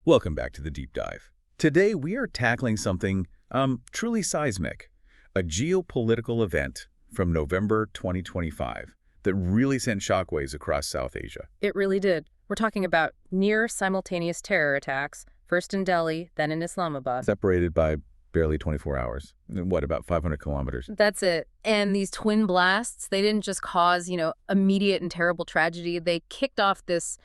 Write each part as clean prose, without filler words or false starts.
Welcome back to the Deep Dive. Today we are tackling something truly seismic, a geopolitical event from November 2025 that really sent shockwaves across South Asia. It really did. We're talking about near simultaneous terror attacks, first in Delhi, then in Islamabad. Separated by barely 24 hours. What, about 500 kilometers? That's it. And these twin blasts, they didn't just cause, immediate and terrible tragedy. They kicked off this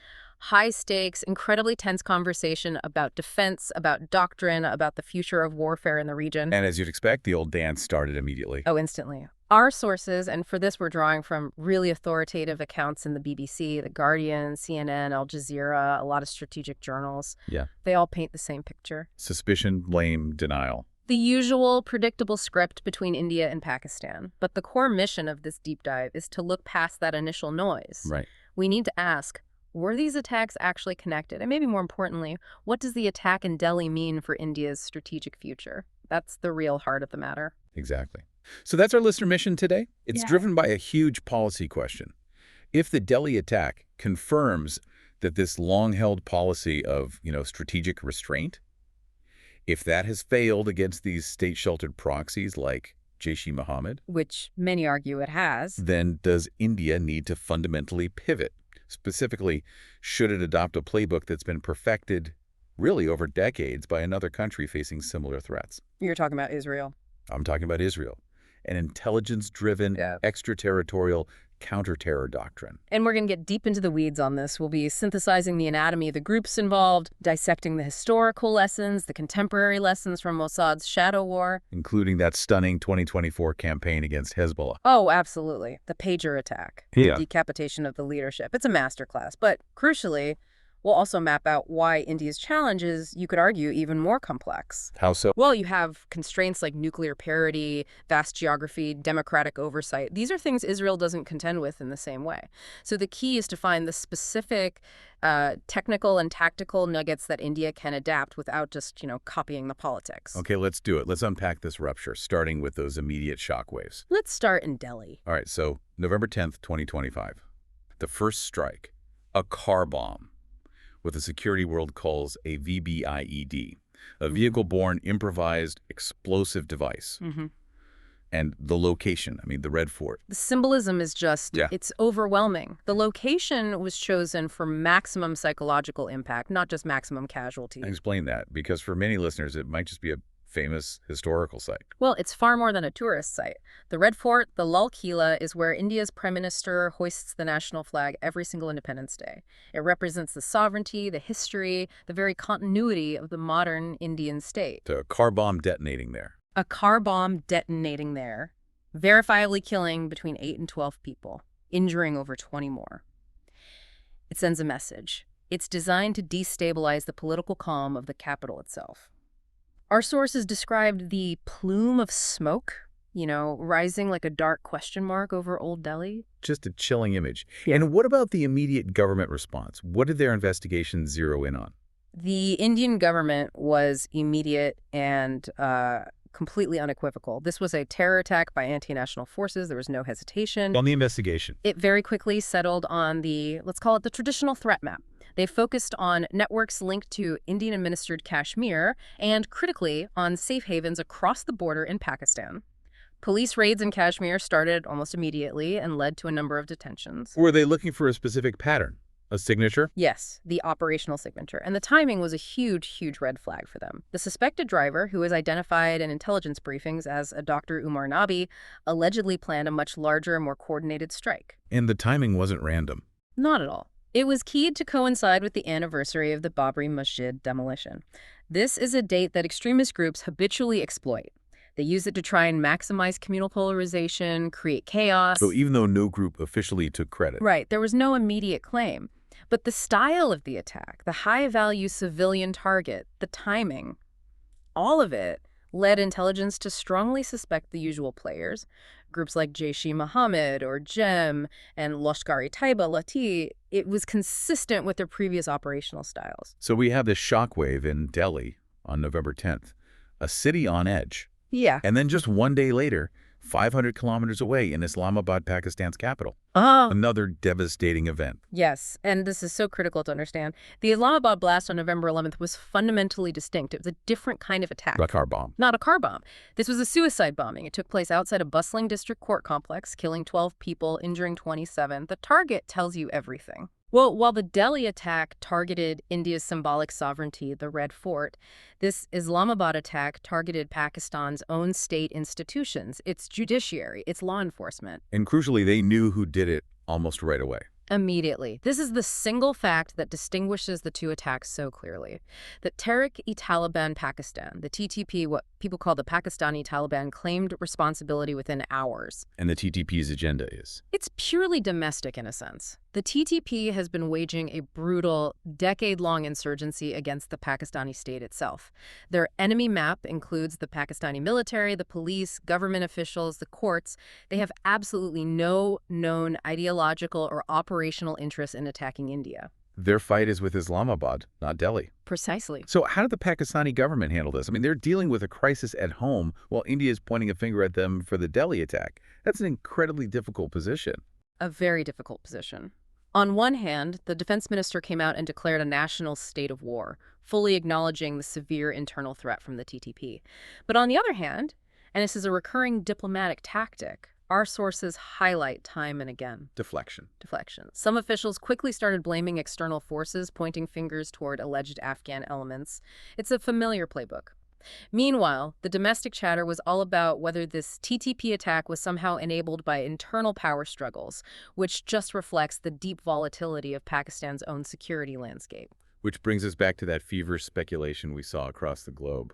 high-stakes, incredibly tense conversation about defense, about doctrine, about the future of warfare in the region. And as you'd expect, the old dance started immediately. Oh, instantly. Our sources, and for this we're drawing from really authoritative accounts in the BBC, The Guardian, CNN, Al Jazeera, a lot of strategic journals. Yeah. They all paint the same picture. Suspicion, blame, denial. The usual predictable script between India and Pakistan. But the core mission of this deep dive is to look past that initial noise. Right. We need to ask, were these attacks actually connected? And maybe more importantly, what does the attack in Delhi mean for India's strategic future? That's the real heart of the matter. Exactly. So that's our listener mission today. It's driven by a huge policy question. If the Delhi attack confirms that this long-held policy of, strategic restraint, if that has failed against these state-sheltered proxies like Jaish-e-Mohammed, which many argue it has, then does India need to fundamentally pivot? Specifically, should it adopt a playbook that's been perfected really over decades by another country facing similar threats? You're talking about Israel. I'm talking about Israel, an intelligence-driven, extraterritorial counter-terror doctrine. And we're going to get deep into the weeds on this. We'll be synthesizing the anatomy of the groups involved, dissecting the historical lessons, the contemporary lessons from Mossad's shadow war. Including that stunning 2024 campaign against Hezbollah. Oh, absolutely. The pager attack. Yeah. The decapitation of the leadership. It's a masterclass. But crucially, we'll also map out why India's challenge is, you could argue, even more complex. How so? Well, you have constraints like nuclear parity, vast geography, democratic oversight. These are things Israel doesn't contend with in the same way. So the key is to find the specific technical and tactical nuggets that India can adapt without just, copying the politics. Okay, let's do it. Let's unpack this rupture, starting with those immediate shockwaves. Let's start in Delhi. All right, so November 10th, 2025. The first strike, a car bomb, what the security world calls a VBIED, a vehicle-borne improvised explosive device. And the location, the Red Fort. The symbolism is just, it's overwhelming. The location was chosen for maximum psychological impact, not just maximum casualty. Explain that, because for many listeners, it might just be a famous historical site. Well, it's far more than a tourist site. The Red Fort, the Lal Kila, is where India's prime minister hoists the national flag every single Independence Day. It represents the sovereignty, the history, the very continuity of the modern Indian state. A car bomb detonating there. A car bomb detonating there, verifiably killing between 8 and 12 people, injuring over 20 more. It sends a message. It's designed to destabilize the political calm of the capital itself. Our sources described the plume of smoke, rising like a dark question mark over Old Delhi. Just a chilling image. And what about the immediate government response? What did their investigation zero in on? The Indian government was immediate and completely unequivocal. This was a terror attack by anti-national forces. There was no hesitation. On the investigation. It very quickly settled on let's call it the traditional threat map. They focused on networks linked to Indian-administered Kashmir and, critically, on safe havens across the border in Pakistan. Police raids in Kashmir started almost immediately and led to a number of detentions. Were they looking for a specific pattern? A signature? Yes, the operational signature. And the timing was a huge, huge red flag for them. The suspected driver, who was identified in intelligence briefings as a Dr. Umar Nabi, allegedly planned a much larger, more coordinated strike. And the timing wasn't random. Not at all. It was keyed to coincide with the anniversary of the Babri Masjid demolition. This is a date that extremist groups habitually exploit. They use it to try and maximize communal polarization, create chaos. So even though no group officially took credit. Right, there was no immediate claim. But the style of the attack, the high-value civilian target, the timing, all of it led intelligence to strongly suspect the usual players. Groups like Jaish-e-Mohammed or JeM and Lashkar-e-Taiba, Lati, it was consistent with their previous operational styles. So we have this shockwave in Delhi on November 10th, a city on edge. Yeah. And then just one day later, 500 kilometers away in Islamabad, Pakistan's capital. Oh, Another devastating event. yes, and this is so critical to understand. The Islamabad blast on November 11th was fundamentally distinct. It was a different kind of attack. A car bomb. Not a car bomb. This was a suicide bombing. It took place outside a bustling district court complex, killing 12 people, injuring 27. The target tells you everything. Well, while the Delhi attack targeted India's symbolic sovereignty, the Red Fort, this Islamabad attack targeted Pakistan's own state institutions, its judiciary, its law enforcement. And crucially, they knew who did it almost right away. Immediately. This is the single fact that distinguishes the two attacks so clearly. The Tehrik-i-Taliban Pakistan, the TTP, what people call the Pakistani Taliban, claimed responsibility within hours. And the TTP's agenda is? It's purely domestic in a sense. The TTP has been waging a brutal, decade-long insurgency against the Pakistani state itself. Their enemy map includes the Pakistani military, the police, government officials, the courts. They have absolutely no known ideological or operational interest in attacking India. Their fight is with Islamabad, not Delhi. Precisely. So how did the Pakistani government handle this? I mean, they're dealing with a crisis at home while India is pointing a finger at them for the Delhi attack. That's an incredibly difficult position. A very difficult position. On one hand, the defense minister came out and declared a national state of war, fully acknowledging the severe internal threat from the TTP. But on the other hand, and this is a recurring diplomatic tactic, our sources highlight time and again. Deflection. Some officials quickly started blaming external forces, pointing fingers toward alleged Afghan elements. It's a familiar playbook. Meanwhile, the domestic chatter was all about whether this TTP attack was somehow enabled by internal power struggles, which just reflects the deep volatility of Pakistan's own security landscape. Which brings us back to that feverish speculation we saw across the globe.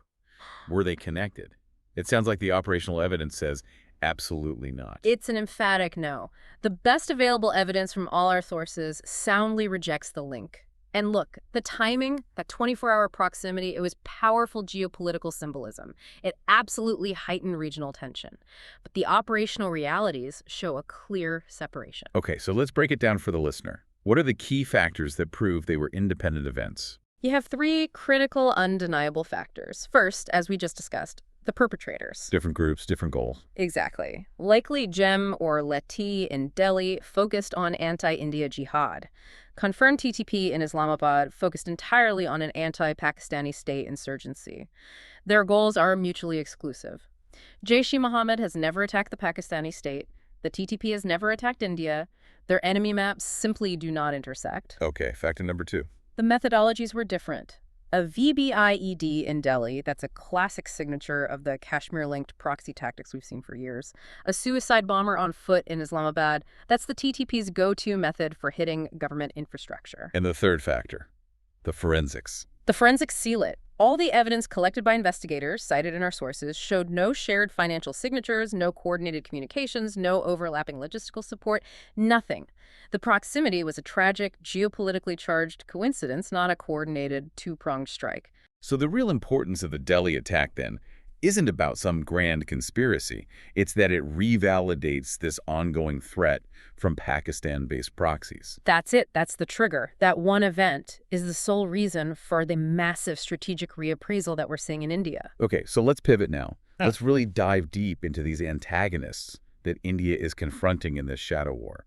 Were they connected? It sounds like the operational evidence says absolutely not. It's an emphatic no. The best available evidence from all our sources soundly rejects the link. And look, the timing, that 24-hour proximity, it was powerful geopolitical symbolism. It absolutely heightened regional tension. But the operational realities show a clear separation. Okay, so let's break it down for the listener. What are the key factors that prove they were independent events? You have three critical, undeniable factors. First, as we just discussed, the perpetrators. Different groups, different goals. Exactly. Likely JeM or Leti in Delhi focused on anti-India jihad. Confirmed TTP in Islamabad focused entirely on an anti-Pakistani state insurgency. Their goals are mutually exclusive. Jaish-e-Mohammed has never attacked the Pakistani state. The TTP has never attacked India. Their enemy maps simply do not intersect. Okay, factor number 2. The methodologies were different. A VBIED in Delhi, that's a classic signature of the Kashmir-linked proxy tactics we've seen for years. A suicide bomber on foot in Islamabad, that's the TTP's go-to method for hitting government infrastructure. And the third factor, the forensics. The forensics seal it. All the evidence collected by investigators, cited in our sources, showed no shared financial signatures, no coordinated communications, no overlapping logistical support, nothing. The proximity was a tragic, geopolitically charged coincidence, not a coordinated, two-pronged strike. So the real importance of the Delhi attack, then, isn't about some grand conspiracy. It's that it revalidates this ongoing threat from Pakistan-based proxies. That's it. That's the trigger. That one event is the sole reason for the massive strategic reappraisal that we're seeing in India. Okay, so let's pivot now. Let's really dive deep into these antagonists that India is confronting in this shadow war.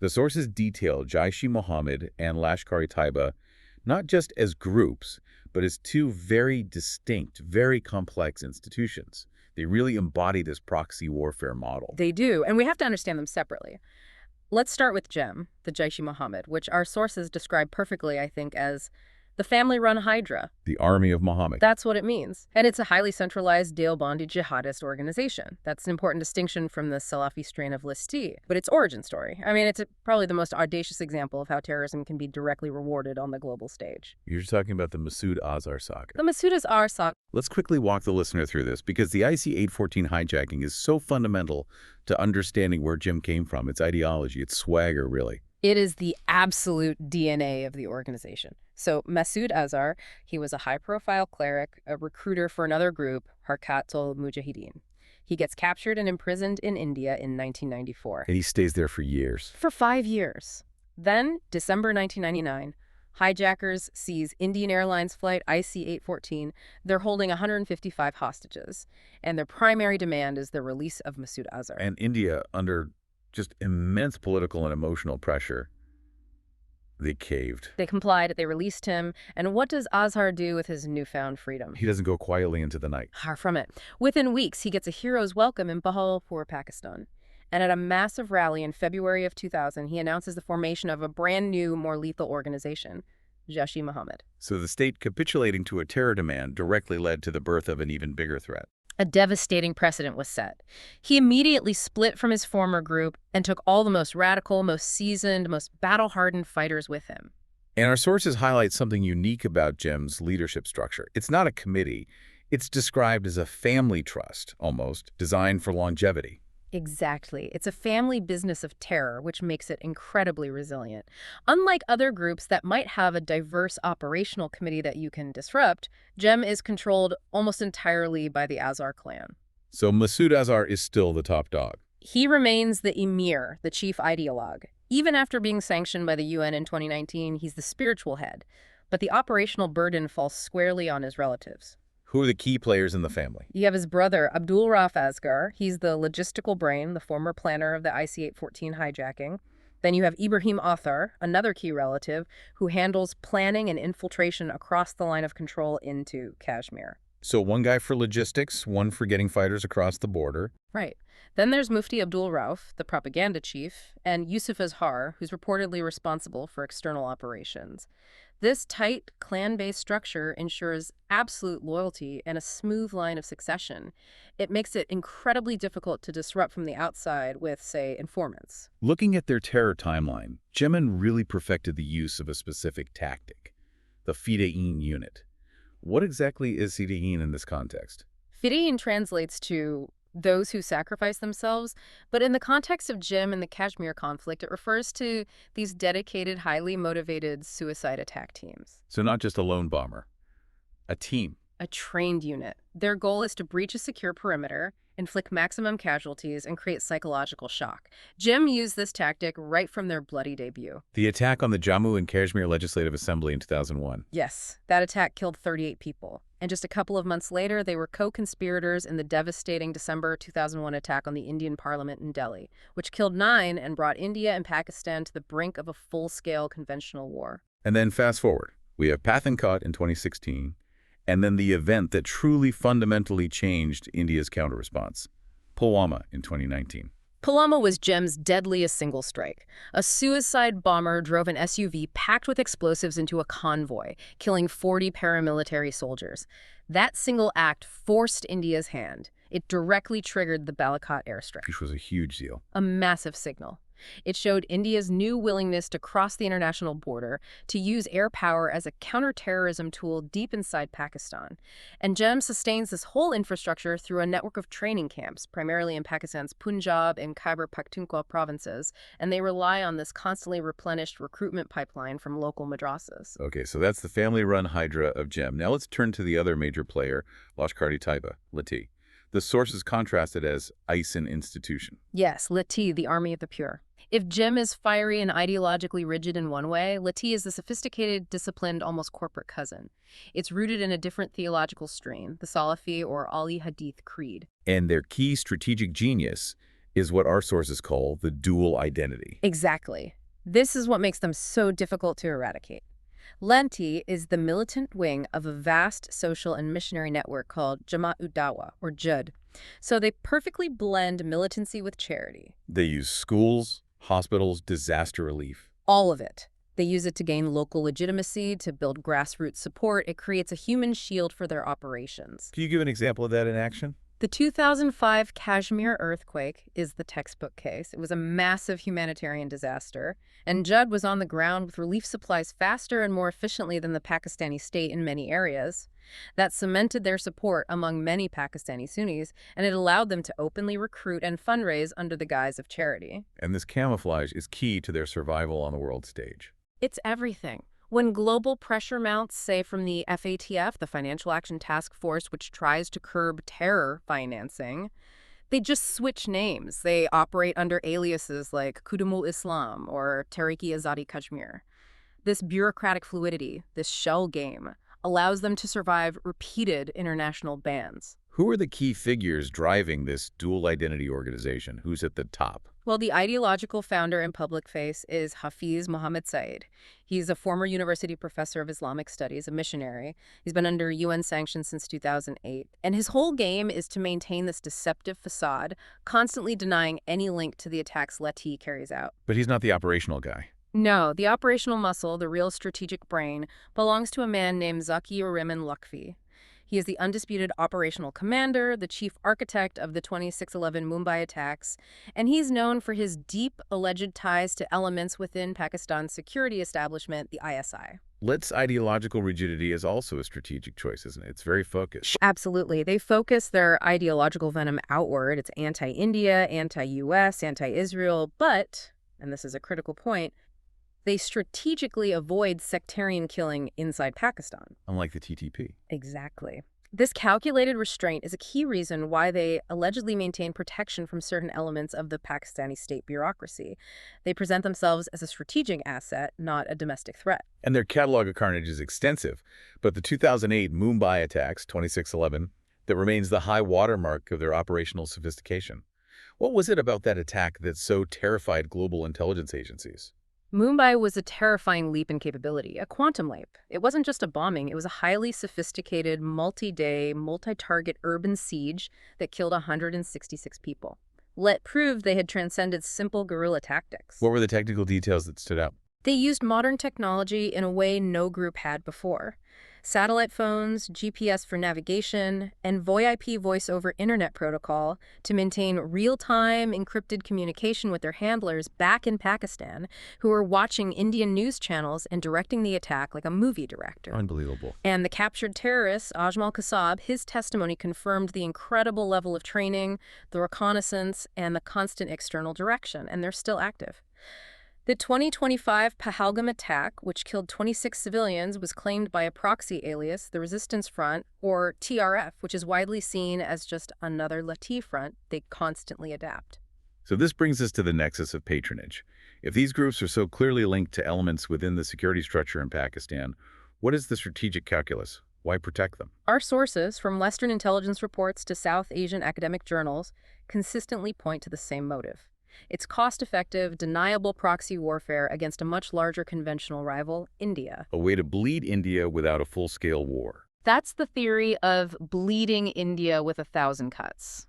The sources detail Jaish-e-Mohammed and Lashkar-e-Taiba not just as groups, but as two very distinct, very complex institutions. They really embody this proxy warfare model. They do, and we have to understand them separately. Let's start with JeM, the Jaish-e-Mohammed, which our sources describe perfectly, I think, as the family-run Hydra. The Army of Muhammad. That's what it means. And it's a highly centralized Deobandi jihadist organization. That's an important distinction from the Salafi strain of Listi. But its origin story, I mean, it's probably the most audacious example of how terrorism can be directly rewarded on the global stage. You're talking about the Mossad Azhar saga. The Mossad Azhar saga. Let's quickly walk the listener through this, because the IC-814 hijacking is so fundamental to understanding where JeM came from, its ideology, its swagger, really. It is the absolute DNA of the organization. So Mossad Azhar, he was a high-profile cleric, a recruiter for another group, Harkat-ul-Mujahideen. He gets captured and imprisoned in India in 1994. And he stays there for years. For 5 years. Then, December 1999, Hijackers seize Indian Airlines flight IC-814. They're holding 155 hostages, and their primary demand is the release of Masood Azhar. And India, under just immense political and emotional pressure, they caved. They complied, they released him, and what does Azhar do with his newfound freedom? He doesn't go quietly into the night. Far from it. Within weeks, he gets a hero's welcome in Bahawalpur, Pakistan. And at a massive rally in February of 2000, he announces the formation of a brand new, more lethal organization, Jaish-e-Mohammed. So the state capitulating to a terror demand directly led to the birth of an even bigger threat. A devastating precedent was set. He immediately split from his former group and took all the most radical, most seasoned, most battle-hardened fighters with him. And our sources highlight something unique about JeM's leadership structure. It's not a committee. It's described as a family trust, almost, designed for longevity. Exactly. It's a family business of terror, which makes it incredibly resilient. Unlike other groups that might have a diverse operational committee that you can disrupt, JeM is controlled almost entirely by the Azhar clan. So Masood Azhar is still the top dog. He remains the emir, the chief ideologue. Even after being sanctioned by the UN in 2019, he's the spiritual head. But the operational burden falls squarely on his relatives. Who are the key players in the family? You have his brother, Abdul Rauf Asghar. He's the logistical brain, the former planner of the IC-814 hijacking. Then you have Ibrahim Athar, another key relative, who handles planning and infiltration across the line of control into Kashmir. So one guy for logistics, one for getting fighters across the border. Right. Then there's Mufti Abdul Rauf, the propaganda chief, and Yusuf Azhar, who's reportedly responsible for external operations. This tight, clan-based structure ensures absolute loyalty and a smooth line of succession. It makes it incredibly difficult to disrupt from the outside with, say, informants. Looking at their terror timeline, JeM really perfected the use of a specific tactic, the Fidayeen unit. What exactly is Fidayeen in this context? Fidayeen translates to those who sacrifice themselves, but in the context of JeM and the Kashmir conflict, it refers to these dedicated, highly motivated suicide attack teams. So not just a lone bomber, a team. A trained unit. Their goal is to breach a secure perimeter, inflict maximum casualties, and create psychological shock. JeM used this tactic right from their bloody debut. The attack on the Jammu and Kashmir Legislative Assembly in 2001. Yes, that attack killed 38 people. And just a couple of months later, they were co-conspirators in the devastating December 2001 attack on the Indian Parliament in Delhi, which killed 9 and brought India and Pakistan to the brink of a full-scale conventional war. And then fast forward. We have Pathankot in 2016, and then the event that truly fundamentally changed India's counter-response, Pulwama in 2019. Pulwama was JeM's deadliest single strike. A suicide bomber drove an SUV packed with explosives into a convoy, killing 40 paramilitary soldiers. That single act forced India's hand. It directly triggered the Balakot airstrike. Which was a huge deal. A massive signal. It showed India's new willingness to cross the international border, to use air power as a counterterrorism tool deep inside Pakistan. And JeM sustains this whole infrastructure through a network of training camps, primarily in Pakistan's Punjab and Khyber Pakhtunkhwa provinces, and they rely on this constantly replenished recruitment pipeline from local madrasas. Okay, so that's the family-run hydra of JeM. Now let's turn to the other major player, Lashkar-e-Taiba, Lati. The source is contrasted as ISIN institution. Yes, Lati, the army of the pure. If JeM is fiery and ideologically rigid in one way, Lati is the sophisticated, disciplined, almost corporate cousin. It's rooted in a different theological strain, the Salafi or Ali Hadith creed. And their key strategic genius is what our sources call the dual identity. Exactly. This is what makes them so difficult to eradicate. Lati is the militant wing of a vast social and missionary network called Jamaat-ud-Dawa, or JUD. So they perfectly blend militancy with charity. They use schools, hospitals, disaster relief. All of it. They use it to gain local legitimacy, to build grassroots support. It creates a human shield for their operations. Can you give an example of that in action? The 2005 Kashmir earthquake is the textbook case. It was a massive humanitarian disaster, and JUD was on the ground with relief supplies faster and more efficiently than the Pakistani state in many areas. That cemented their support among many Pakistani Sunnis, and it allowed them to openly recruit and fundraise under the guise of charity. And this camouflage is key to their survival on the world stage. It's everything. When global pressure mounts, say from the FATF, the Financial Action Task Force, which tries to curb terror financing, they just switch names. They operate under aliases like Qudumul Islam or Tehrik-i-Taliban Pakistan. This bureaucratic fluidity, this shell game, allows them to survive repeated international bans. Who are the key figures driving this dual identity organization? Who's at the top? Well, the ideological founder and public face is Hafez Saeed. He's a former university professor of Islamic studies, a missionary. He's been under UN sanctions since 2008. And his whole game is to maintain this deceptive facade, constantly denying any link to the attacks Lati carries out. But he's not the operational guy. No, the operational muscle, the real strategic brain, belongs to a man named Zaki-ur-Rehman Lakvi. He is the undisputed operational commander, the chief architect of the 26/11 Mumbai attacks, and he's known for his deep alleged ties to elements within Pakistan's security establishment, the ISI. Let's ideological rigidity is also a strategic choice, isn't it? It's very focused. Absolutely. They focus their ideological venom outward. It's anti-India, anti-US, anti-Israel, but, and this is a critical point, they strategically avoid sectarian killing inside Pakistan. Unlike the TTP. Exactly. This calculated restraint is a key reason why they allegedly maintain protection from certain elements of the Pakistani state bureaucracy. They present themselves as a strategic asset, not a domestic threat. And their catalog of carnage is extensive. But the 2008 Mumbai attacks, 26/11, that remains the high watermark of their operational sophistication. What was it about that attack that so terrified global intelligence agencies? Mumbai was a terrifying leap in capability, a quantum leap. It wasn't just a bombing, it was a highly sophisticated, multi-day, multi-target urban siege that killed 166 people. Let proved they had transcended simple guerrilla tactics. What were the technical details that stood out? They used modern technology in a way no group had before. Satellite phones, GPS for navigation, and VoIP voice over internet protocol to maintain real-time encrypted communication with their handlers back in Pakistan, who were watching Indian news channels and directing the attack like a movie director. Unbelievable. And the captured terrorist, Ajmal Kasab, his testimony confirmed the incredible level of training, the reconnaissance, and the constant external direction, and they're still active. The 2025 Pahalgam attack, which killed 26 civilians, was claimed by a proxy alias, the Resistance Front, or TRF, which is widely seen as just another Lati front. They constantly adapt. So this brings us to the nexus of patronage. If these groups are so clearly linked to elements within the security structure in Pakistan, what is the strategic calculus? Why protect them? Our sources, from Western intelligence reports to South Asian academic journals, consistently point to the same motive. It's cost-effective, deniable proxy warfare against a much larger conventional rival, India. A way to bleed India without a full-scale war. That's the theory of bleeding India with 1,000 cuts.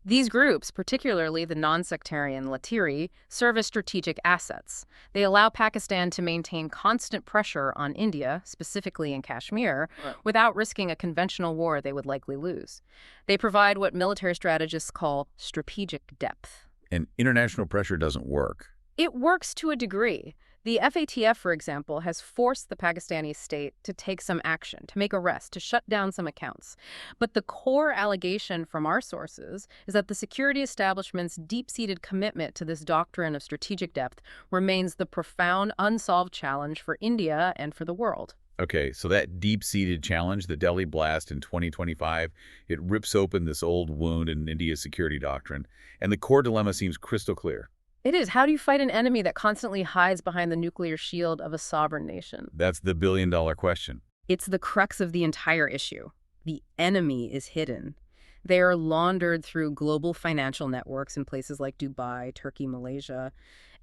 These groups, particularly the non-sectarian Latiri, serve as strategic assets. They allow Pakistan to maintain constant pressure on India, specifically in Kashmir, without risking a conventional war they would likely lose. They provide what military strategists call strategic depth. And international pressure doesn't work. It works to a degree. The FATF, for example, has forced the Pakistani state to take some action, to make arrests, to shut down some accounts. But the core allegation from our sources is that the security establishment's deep-seated commitment to this doctrine of strategic depth remains the profound, unsolved challenge for India and for the world. Okay, so that deep-seated challenge, the Delhi blast in 2025, it rips open this old wound in India's security doctrine, and the core dilemma seems crystal clear. It is. How do you fight an enemy that constantly hides behind the nuclear shield of a sovereign nation? That's the billion-dollar question. It's the crux of the entire issue. The enemy is hidden. They are laundered through global financial networks in places like Dubai, Turkey, Malaysia,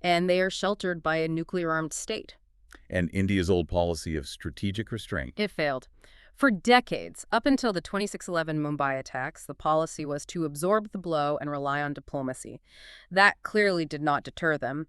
and they are sheltered by a nuclear-armed state. And India's old policy of strategic restraint. It failed. For decades, up until the 26/11 Mumbai attacks, the policy was to absorb the blow and rely on diplomacy. That clearly did not deter them.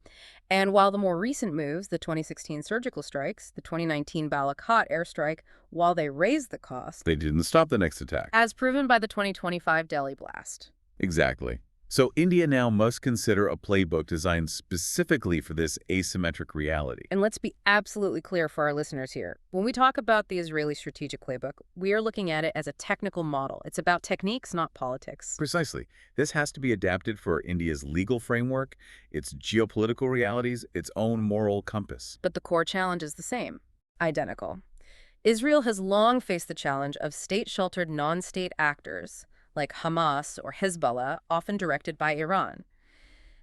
And while the more recent moves, the 2016 surgical strikes, the 2019 Balakot airstrike, while they raised the cost, They didn't stop the next attack. as proven by the 2025 Delhi blast. Exactly. So India now must consider a playbook designed specifically for this asymmetric reality. And let's be absolutely clear for our listeners here. When we talk about the Israeli strategic playbook, we are looking at it as a technical model. It's about techniques, not politics. Precisely. This has to be adapted for India's legal framework, its geopolitical realities, its own moral compass. But the core challenge is the same, identical. Israel has long faced the challenge of state-sheltered non-state actors, like Hamas or Hezbollah, often directed by Iran.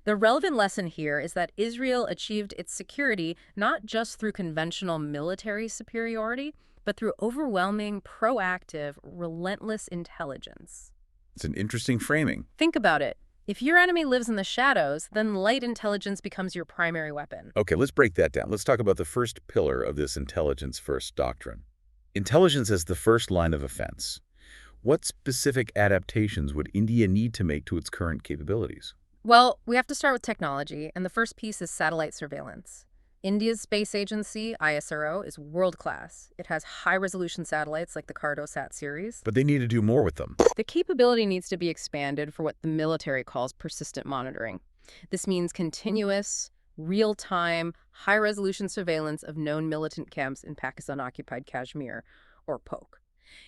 The relevant lesson here is that Israel achieved its security not just through conventional military superiority, but through overwhelming, proactive, relentless intelligence. It's an interesting framing. Think about it. If your enemy lives in the shadows, then light intelligence becomes your primary weapon. Okay, let's break that down. Let's talk about the first pillar of this intelligence-first doctrine. Intelligence as the first line of offense. What specific adaptations would India need to make to its current capabilities? Well, we have to start with technology, and the first piece is satellite surveillance. India's space agency, ISRO, is world-class. It has high-resolution satellites like the Cartosat series. But they need to do more with them. The capability needs to be expanded for what the military calls persistent monitoring. This means continuous, real-time, high-resolution surveillance of known militant camps in Pakistan-occupied Kashmir, or POK.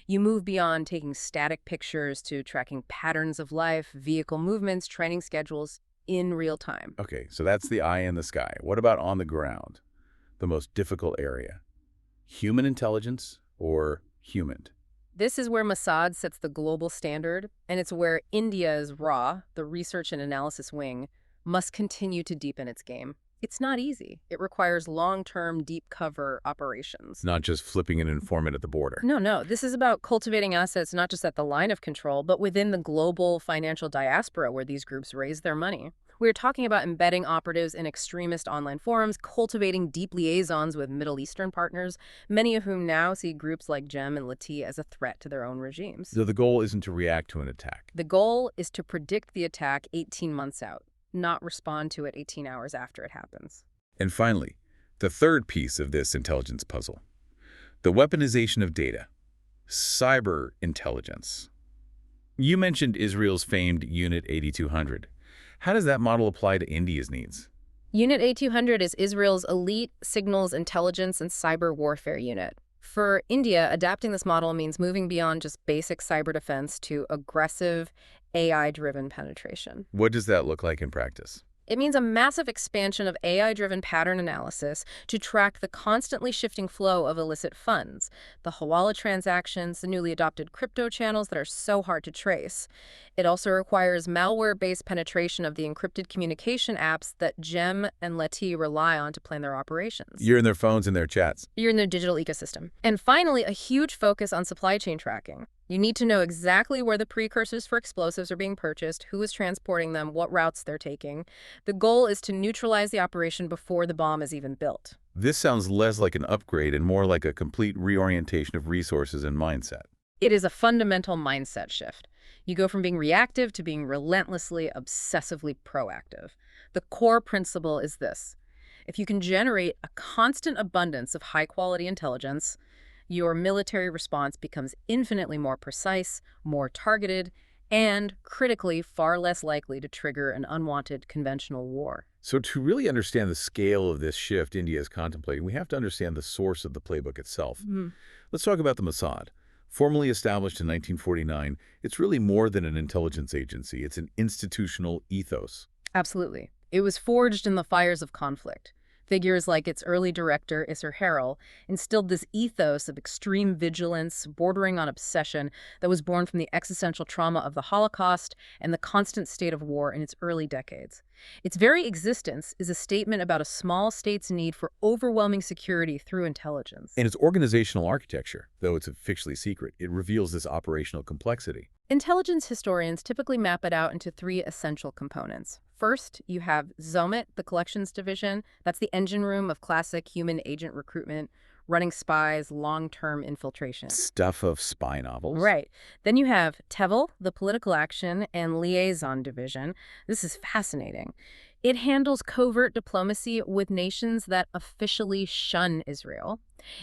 You move beyond taking static pictures to tracking patterns of life, vehicle movements, training schedules in real time. Okay, so that's the eye in the sky. What about on the ground? The most difficult area. Human intelligence or human? This is where Mossad sets the global standard, and it's where India's RAW, the Research and Analysis Wing, must continue to deepen its game. It's not easy. It requires long-term, deep cover operations. Not just flipping an informant at the border. No. This is about cultivating assets not just at the line of control, but within the global financial diaspora where these groups raise their money. We're talking about embedding operatives in extremist online forums, cultivating deep liaisons with Middle Eastern partners, many of whom now see groups like JeM and Lashkar-e-Taiba as a threat to their own regimes. So the goal isn't to react to an attack. The goal is to predict the attack 18 months out, not respond to it 18 hours after it happens. And finally, the third piece of this intelligence puzzle, the weaponization of data, cyber intelligence. You mentioned Israel's famed Unit 8200. How does that model apply to India's needs? Unit 8200 is Israel's elite signals intelligence and cyber warfare unit. For India, adapting this model means moving beyond just basic cyber defense to aggressive, AI-driven penetration. What does that look like in practice? It means a massive expansion of AI-driven pattern analysis to track the constantly shifting flow of illicit funds, the Hawala transactions, the newly adopted crypto channels that are so hard to trace. It also requires malware-based penetration of the encrypted communication apps that JeM and Lashkar-e-Taiba rely on to plan their operations. You're in their phones and their chats. You're in their digital ecosystem. And finally, a huge focus on supply chain tracking. You need to know exactly where the precursors for explosives are being purchased, who is transporting them, what routes they're taking. The goal is to neutralize the operation before the bomb is even built. This sounds less like an upgrade and more like a complete reorientation of resources and mindset. It is a fundamental mindset shift. You go from being reactive to being relentlessly, obsessively proactive. The core principle is this. If you can generate a constant abundance of high-quality intelligence, your military response becomes infinitely more precise, more targeted, and, critically, far less likely to trigger an unwanted conventional war. So to really understand the scale of this shift India is contemplating, we have to understand the source of the playbook itself. Let's talk about the Mossad. Formally established in 1949, it's really more than an intelligence agency. It's an institutional ethos. Absolutely. It was forged in the fires of conflict. Figures like its early director, Isser Harel, instilled this ethos of extreme vigilance, bordering on obsession, that was born from the existential trauma of the Holocaust and the constant state of war in its early decades. Its very existence is a statement about a small state's need for overwhelming security through intelligence. And its organizational architecture, though it's officially secret, it reveals this operational complexity. Intelligence historians typically map it out into three essential components. First, you have ZOMIT, the collections division. That's the engine room of classic human agent recruitment, running spies, long-term infiltration. Stuff of spy novels. Right. Then you have TEVIL, the political action and liaison division. This is fascinating. It handles covert diplomacy with nations that officially shun Israel.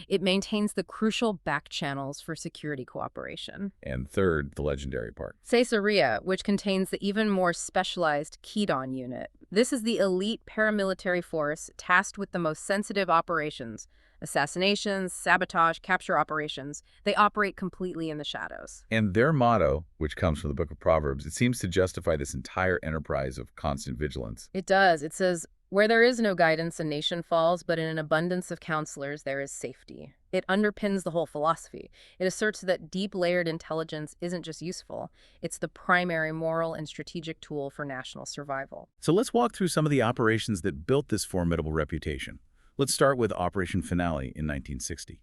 It maintains the crucial back channels for security cooperation. And third, the legendary part. Caesarea, which contains the even more specialized Kedon unit. This is the elite paramilitary force tasked with the most sensitive operations. Assassinations, sabotage, capture operations. They operate completely in the shadows. And their motto, which comes from the Book of Proverbs, it seems to justify this entire enterprise of constant vigilance. It does. It says, Where there is no guidance, a nation falls, but in an abundance of counselors, there is safety. It underpins the whole philosophy. It asserts that deep layered intelligence isn't just useful, it's the primary moral and strategic tool for national survival. So let's walk through some of the operations that built this formidable reputation. Let's start with Operation Finale in 1960.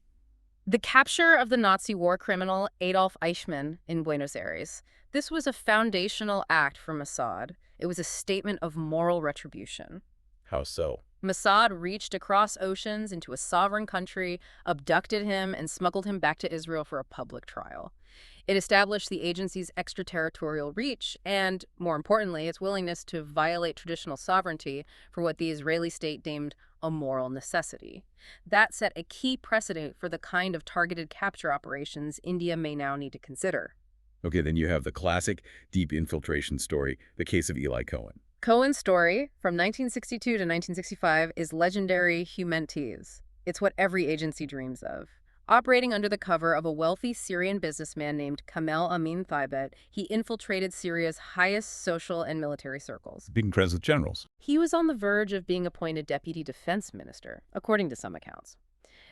The capture of the Nazi war criminal Adolf Eichmann in Buenos Aires. This was a foundational act for Mossad. It was a statement of moral retribution. How so? Mossad reached across oceans into a sovereign country, abducted him, and smuggled him back to Israel for a public trial. It established the agency's extraterritorial reach and, more importantly, its willingness to violate traditional sovereignty for what the Israeli state deemed a moral necessity. That set a key precedent for the kind of targeted capture operations India may now need to consider. Okay, then you have the classic deep infiltration story, the case of Eli Cohen. Cohen's story, from 1962 to 1965, is legendary humanities. It's what every agency dreams of. Operating under the cover of a wealthy Syrian businessman named Kamel Amin Thaibet, he infiltrated Syria's highest social and military circles. Being friends with generals. He was on the verge of being appointed deputy defense minister, according to some accounts.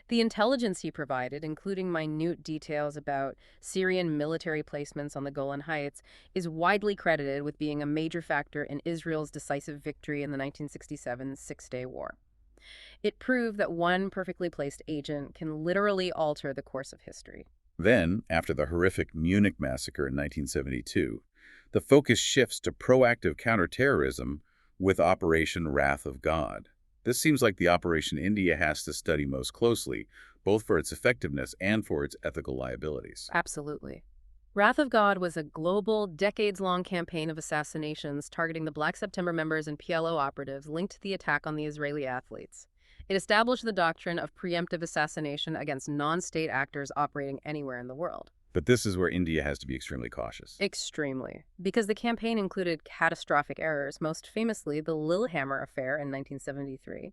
The intelligence he provided, including minute details about Syrian military placements on the Golan Heights, is widely credited with being a major factor in Israel's decisive victory in the 1967 Six-Day War. It proved that one perfectly placed agent can literally alter the course of history. Then, after the horrific Munich massacre in 1972, the focus shifts to proactive counterterrorism with Operation Wrath of God. This seems like the operation India has to study most closely, both for its effectiveness and for its ethical liabilities. Absolutely. Wrath of God was a global, decades-long campaign of assassinations targeting the Black September members and PLO operatives linked to the attack on the Israeli athletes. It established the doctrine of preemptive assassination against non-state actors operating anywhere in the world. But this is where India has to be extremely cautious. Extremely. Because the campaign included catastrophic errors, most famously the Lillehammer affair in 1973.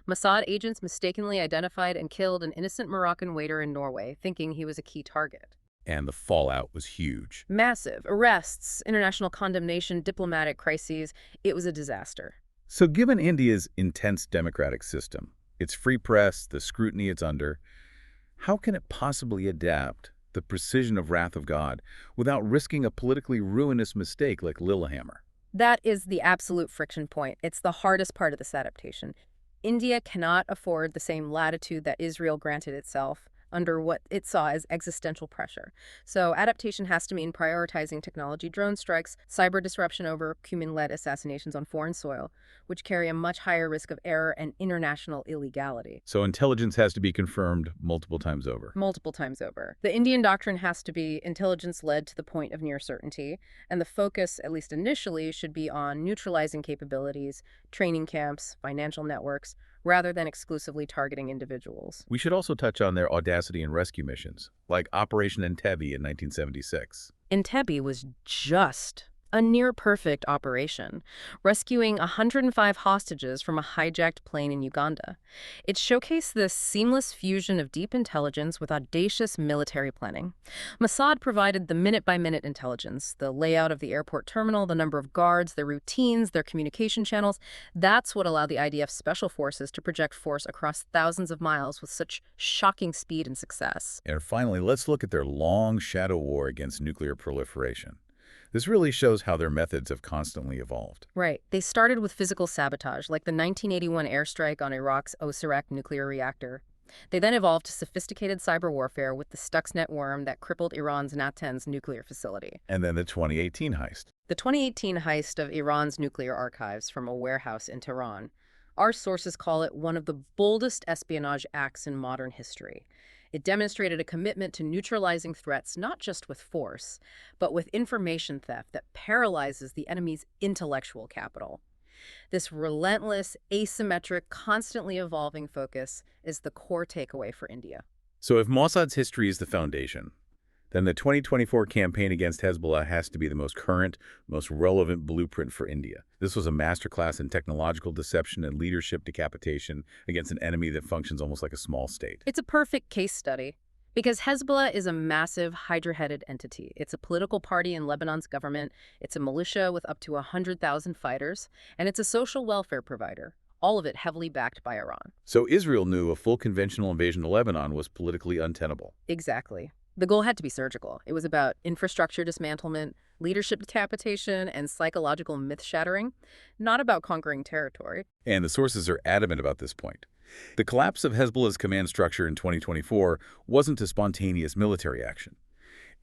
Mossad agents mistakenly identified and killed an innocent Moroccan waiter in Norway, thinking he was a key target. And the fallout was huge. Massive. Arrests, international condemnation, diplomatic crises. It was a disaster. So given India's intense democratic system, its free press, the scrutiny it's under, how can it possibly adapt the precision of Wrath of God without risking a politically ruinous mistake like Lillehammer? That is the absolute friction point. It's the hardest part of this adaptation. India cannot afford the same latitude that Israel granted itself under what it saw as existential pressure. So adaptation has to mean prioritizing technology drone strikes, cyber disruption over human-led assassinations on foreign soil, which carry a much higher risk of error and international illegality. So intelligence has to be confirmed multiple times over. Multiple times over. The Indian doctrine has to be intelligence-led to the point of near certainty, and the focus, at least initially, should be on neutralizing capabilities, training camps, financial networks, rather than exclusively targeting individuals. We should also touch on their audacity and rescue missions, like Operation Entebbe in 1976. Entebbe was just a near-perfect operation, rescuing 105 hostages from a hijacked plane in Uganda. It showcased the seamless fusion of deep intelligence with audacious military planning. Mossad provided the minute-by-minute intelligence, the layout of the airport terminal, the number of guards, their routines, their communication channels. That's what allowed the IDF Special Forces to project force across thousands of miles with such shocking speed and success. And finally, let's look at their long shadow war against nuclear proliferation. This really shows how their methods have constantly evolved. Right. They started with physical sabotage, like the 1981 airstrike on Iraq's Osirak nuclear reactor. They then evolved to sophisticated cyber warfare with the Stuxnet worm that crippled Iran's Natanz nuclear facility. And then the 2018 heist. The 2018 heist of Iran's nuclear archives from a warehouse in Tehran. Our sources call it one of the boldest espionage acts in modern history. It demonstrated a commitment to neutralizing threats not just with force, but with information theft that paralyzes the enemy's intellectual capital. This relentless, asymmetric, constantly evolving focus is the core takeaway for India. So if Mossad's history is the foundation, then the 2024 campaign against Hezbollah has to be the most current, most relevant blueprint for India. This was a masterclass in technological deception and leadership decapitation against an enemy that functions almost like a small state. It's a perfect case study because Hezbollah is a massive, hydra-headed entity. It's a political party in Lebanon's government, it's a militia with up to 100,000 fighters, and it's a social welfare provider, all of it heavily backed by Iran. So Israel knew a full conventional invasion of Lebanon was politically untenable. Exactly. The goal had to be surgical. It was about infrastructure dismantlement, leadership decapitation, and psychological myth-shattering, not about conquering territory. And the sources are adamant about this point. The collapse of Hezbollah's command structure in 2024 wasn't a spontaneous military action.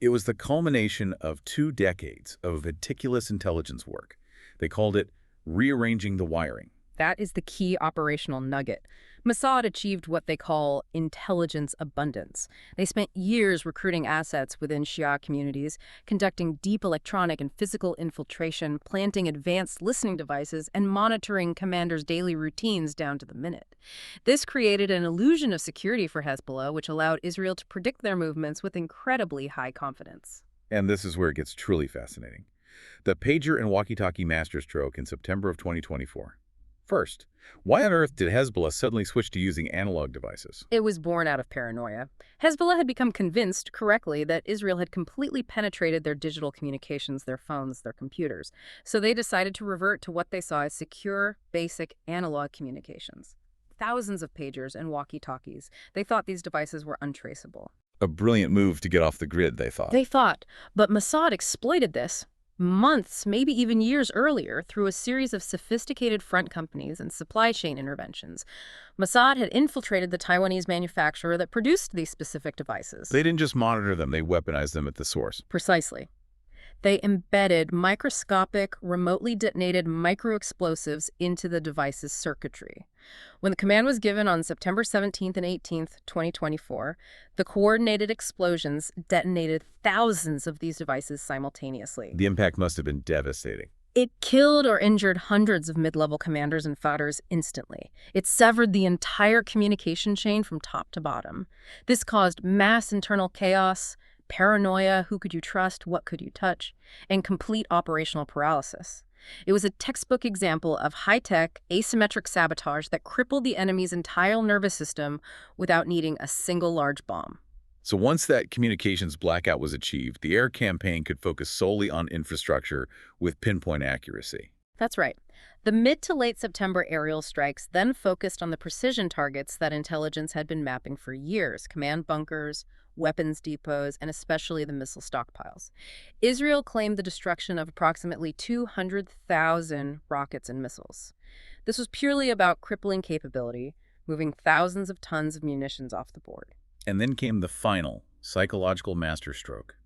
It was the culmination of 2 decades of meticulous intelligence work. They called it rearranging the wiring. That is the key operational nugget. Mossad achieved what they call intelligence abundance. They spent years recruiting assets within Shia communities, conducting deep electronic and physical infiltration, planting advanced listening devices, and monitoring commanders' daily routines down to the minute. This created an illusion of security for Hezbollah, which allowed Israel to predict their movements with incredibly high confidence. And this is where it gets truly fascinating. The pager and walkie-talkie masterstroke in September of 2024. First, why on earth did Hezbollah suddenly switch to using analog devices? It was born out of paranoia. Hezbollah had become convinced, correctly, that Israel had completely penetrated their digital communications, their phones, their computers. So they decided to revert to what they saw as secure, basic, analog communications. Thousands of pagers and walkie-talkies. They thought these devices were untraceable. A brilliant move to get off the grid, they thought. But Mossad exploited this months, maybe even years earlier, through a series of sophisticated front companies and supply chain interventions. Mossad had infiltrated the Taiwanese manufacturer that produced these specific devices. They didn't just monitor them, they weaponized them at the source. Precisely. They embedded microscopic, remotely detonated microexplosives into the device's circuitry. When the command was given on September 17th and 18th, 2024, the coordinated explosions detonated thousands of these devices simultaneously. The impact must have been devastating. It killed or injured hundreds of mid-level commanders and fighters instantly. It severed the entire communication chain from top to bottom. This caused mass internal chaos, paranoia, who could you trust, what could you touch, and complete operational paralysis. It was a textbook example of high-tech, asymmetric sabotage that crippled the enemy's entire nervous system without needing a single large bomb. So once that communications blackout was achieved, the air campaign could focus solely on infrastructure with pinpoint accuracy. That's right. The mid to late September aerial strikes then focused on the precision targets that intelligence had been mapping for years: command bunkers, weapons depots, and especially the missile stockpiles. Israel claimed the destruction of approximately 200,000 rockets and missiles. This was purely about crippling capability, moving thousands of tons of munitions off the board. And then came the final psychological masterstroke,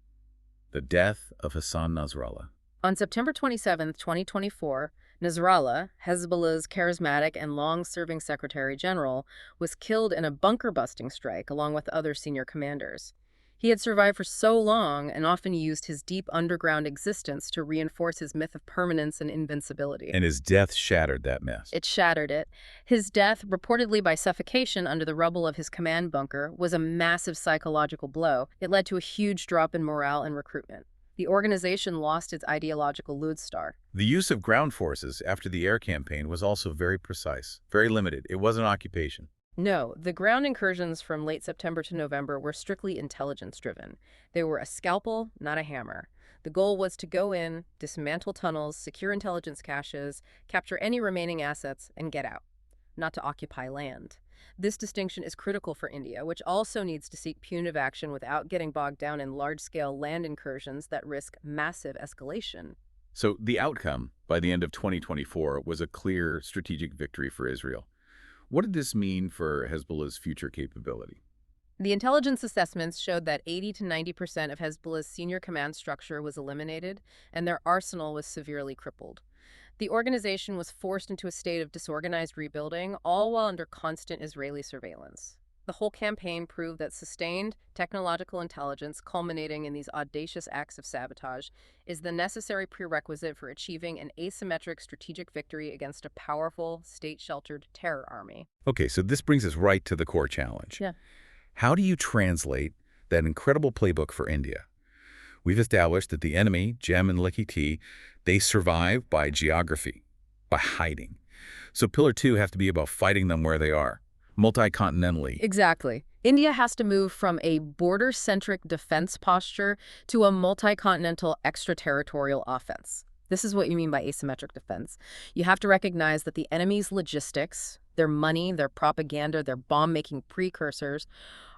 the death of Hassan Nasrallah. On September 27, 2024, Nasrallah, Hezbollah's charismatic and long-serving Secretary General, was killed in a bunker-busting strike along with other senior commanders. He had survived for so long and often used his deep underground existence to reinforce his myth of permanence and invincibility. And his death shattered that myth. It shattered it. His death, reportedly by suffocation under the rubble of his command bunker, was a massive psychological blow. It led to a huge drop in morale and recruitment. The organization lost its ideological lodestar. The use of ground forces after the air campaign was also very precise, very limited. It wasn't occupation. No, the ground incursions from late September to November were strictly intelligence-driven. They were a scalpel, not a hammer. The goal was to go in, dismantle tunnels, secure intelligence caches, capture any remaining assets, and get out, not to occupy land. This distinction is critical for India, which also needs to seek punitive action without getting bogged down in large-scale land incursions that risk massive escalation. So the outcome, by the end of 2024, was a clear strategic victory for Israel. What did this mean for Hezbollah's future capability? The intelligence assessments showed that 80 to 90% of Hezbollah's senior command structure was eliminated, and their arsenal was severely crippled. The organization was forced into a state of disorganized rebuilding, all while under constant Israeli surveillance. The whole campaign proved that sustained technological intelligence, culminating in these audacious acts of sabotage, is the necessary prerequisite for achieving an asymmetric strategic victory against a powerful, state-sheltered terror army. Okay, so this brings us right to the core challenge. Yeah. How do you translate that incredible playbook for India? We've established that the enemy, JeM and Lashkar-e-Taiba, they survive by geography, by hiding. So Pillar 2 have to be about fighting them where they are, multi-continentally. Exactly. India has to move from a border-centric defense posture to a multi-continental extraterritorial offense. This is what you mean by asymmetric defense. You have to recognize that the enemy's logistics, their money, their propaganda, their bomb-making precursors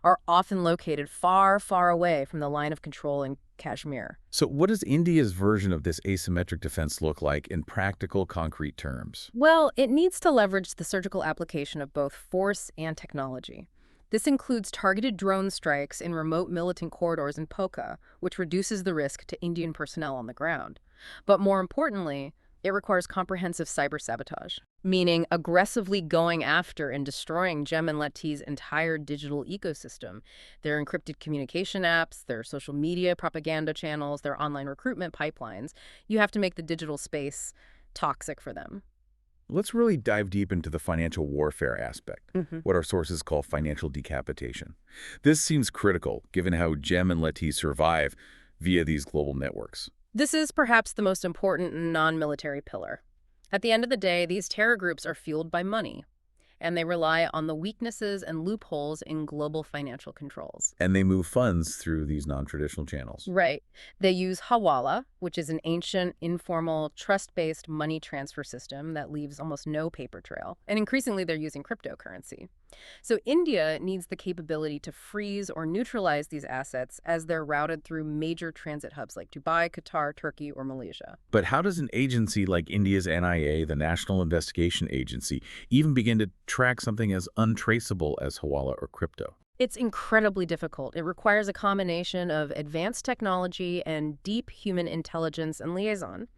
are often located far, far away from the line of control in Kashmir. So what does India's version of this asymmetric defense look like in practical, concrete terms? Well, it needs to leverage the surgical application of both force and technology. This includes targeted drone strikes in remote militant corridors in Pokhara, which reduces the risk to Indian personnel on the ground. But more importantly, it requires comprehensive cyber sabotage, meaning aggressively going after and destroying JeM and Lashkar-e-Taiba's entire digital ecosystem, their encrypted communication apps, their social media propaganda channels, their online recruitment pipelines. You have to make the digital space toxic for them. Let's really dive deep into the financial warfare aspect, what our sources call financial decapitation. This seems critical, given how JeM and Lashkar-e-Taiba survive via these global networks. This is perhaps the most important non-military pillar. At the end of the day, these terror groups are fueled by money, and they rely on the weaknesses and loopholes in global financial controls. And they move funds through these non-traditional channels. Right. They use Hawala, which is an ancient, informal, trust-based money transfer system that leaves almost no paper trail. And increasingly, they're using cryptocurrency. So India needs the capability to freeze or neutralize these assets as they're routed through major transit hubs like Dubai, Qatar, Turkey, or Malaysia. But how does an agency like India's NIA, the National Investigation Agency, even begin to track something as untraceable as Hawala or crypto? It's incredibly difficult. It requires a combination of advanced technology and deep human intelligence and liaison.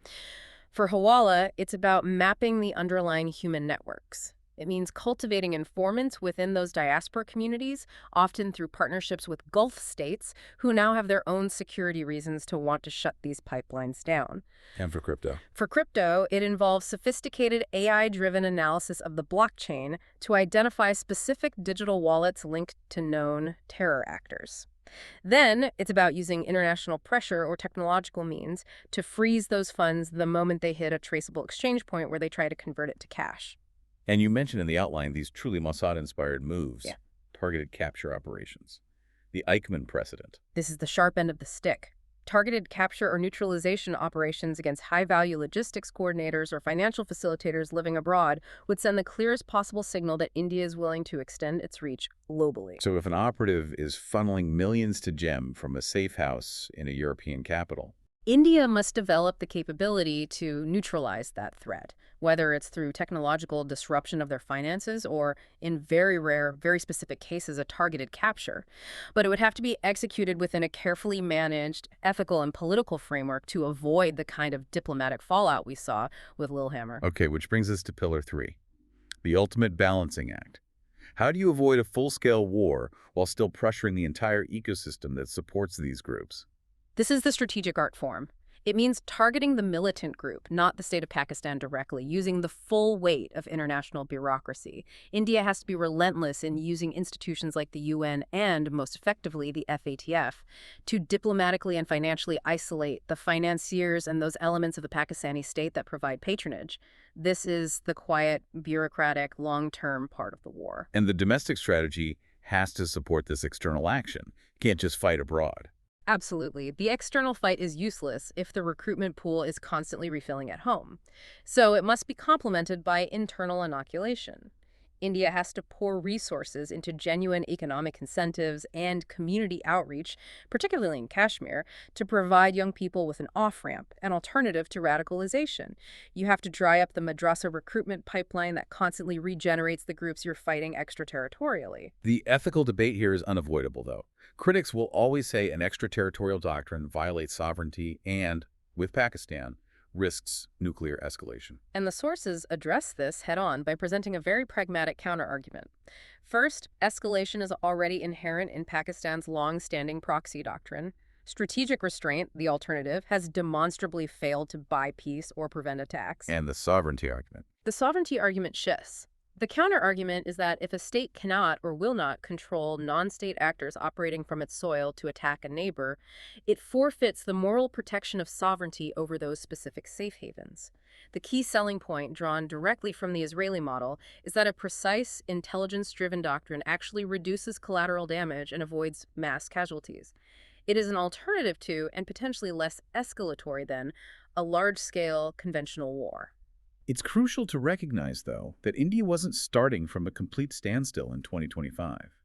For Hawala, it's about mapping the underlying human networks. It means cultivating informants within those diaspora communities, often through partnerships with Gulf states who now have their own security reasons to want to shut these pipelines down. And for crypto? For crypto, it involves sophisticated AI-driven analysis of the blockchain to identify specific digital wallets linked to known terror actors. Then it's about using international pressure or technological means to freeze those funds the moment they hit a traceable exchange point where they try to convert it to cash. And you mentioned in the outline these truly Mossad-inspired moves, targeted capture operations, the Eichmann precedent. This is the sharp end of the stick. Targeted capture or neutralization operations against high-value logistics coordinators or financial facilitators living abroad would send the clearest possible signal that India is willing to extend its reach globally. So if an operative is funneling millions to JeM from a safe house in a European capital, India must develop the capability to neutralize that threat, whether it's through technological disruption of their finances or, in very rare, very specific cases, a targeted capture. But it would have to be executed within a carefully managed ethical and political framework to avoid the kind of diplomatic fallout we saw with Lillehammer. Okay, which brings us to Pillar 3, the ultimate balancing act. How do you avoid a full-scale war while still pressuring the entire ecosystem that supports these groups? This is the strategic art form. It means targeting the militant group, not the state of Pakistan directly, using the full weight of international bureaucracy. India has to be relentless in using institutions like the UN and, most effectively, the FATF to diplomatically and financially isolate the financiers and those elements of the Pakistani state that provide patronage. This is the quiet, bureaucratic, long-term part of the war. And the domestic strategy has to support this external action. You can't just fight abroad. Absolutely. The external fight is useless if the recruitment pool is constantly refilling at home. So it must be complemented by internal inoculation. India has to pour resources into genuine economic incentives and community outreach, particularly in Kashmir, to provide young people with an off-ramp, an alternative to radicalization. You have to dry up the madrasa recruitment pipeline that constantly regenerates the groups you're fighting extraterritorially. The ethical debate here is unavoidable, though. Critics will always say an extraterritorial doctrine violates sovereignty and, with Pakistan, risks nuclear escalation. And the sources address this head-on by presenting a very pragmatic counter-argument. First, escalation is already inherent in Pakistan's long-standing proxy doctrine. Strategic restraint, the alternative, has demonstrably failed to buy peace or prevent attacks. And the sovereignty argument. The sovereignty argument shifts. The counter-argument is that if a state cannot or will not control non-state actors operating from its soil to attack a neighbor, it forfeits the moral protection of sovereignty over those specific safe havens. The key selling point drawn directly from the Israeli model is that a precise, intelligence-driven doctrine actually reduces collateral damage and avoids mass casualties. It is an alternative to, and potentially less escalatory than, a large-scale conventional war. It's crucial to recognize, though, that India wasn't starting from a complete standstill in 2025.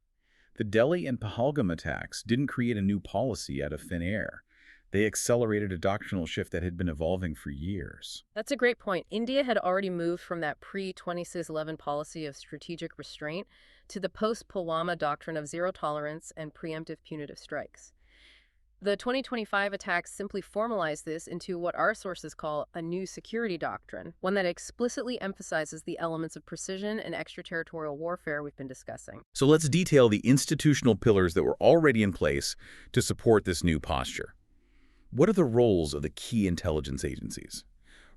The Delhi and Pahalgam attacks didn't create a new policy out of thin air. They accelerated a doctrinal shift that had been evolving for years. That's a great point. India had already moved from that pre-2611 policy of strategic restraint to the post-Pulwama doctrine of zero tolerance and preemptive punitive strikes. The 2025 attacks simply formalized this into what our sources call a new security doctrine, one that explicitly emphasizes the elements of precision and extraterritorial warfare we've been discussing. So let's detail the institutional pillars that were already in place to support this new posture. What are the roles of the key intelligence agencies,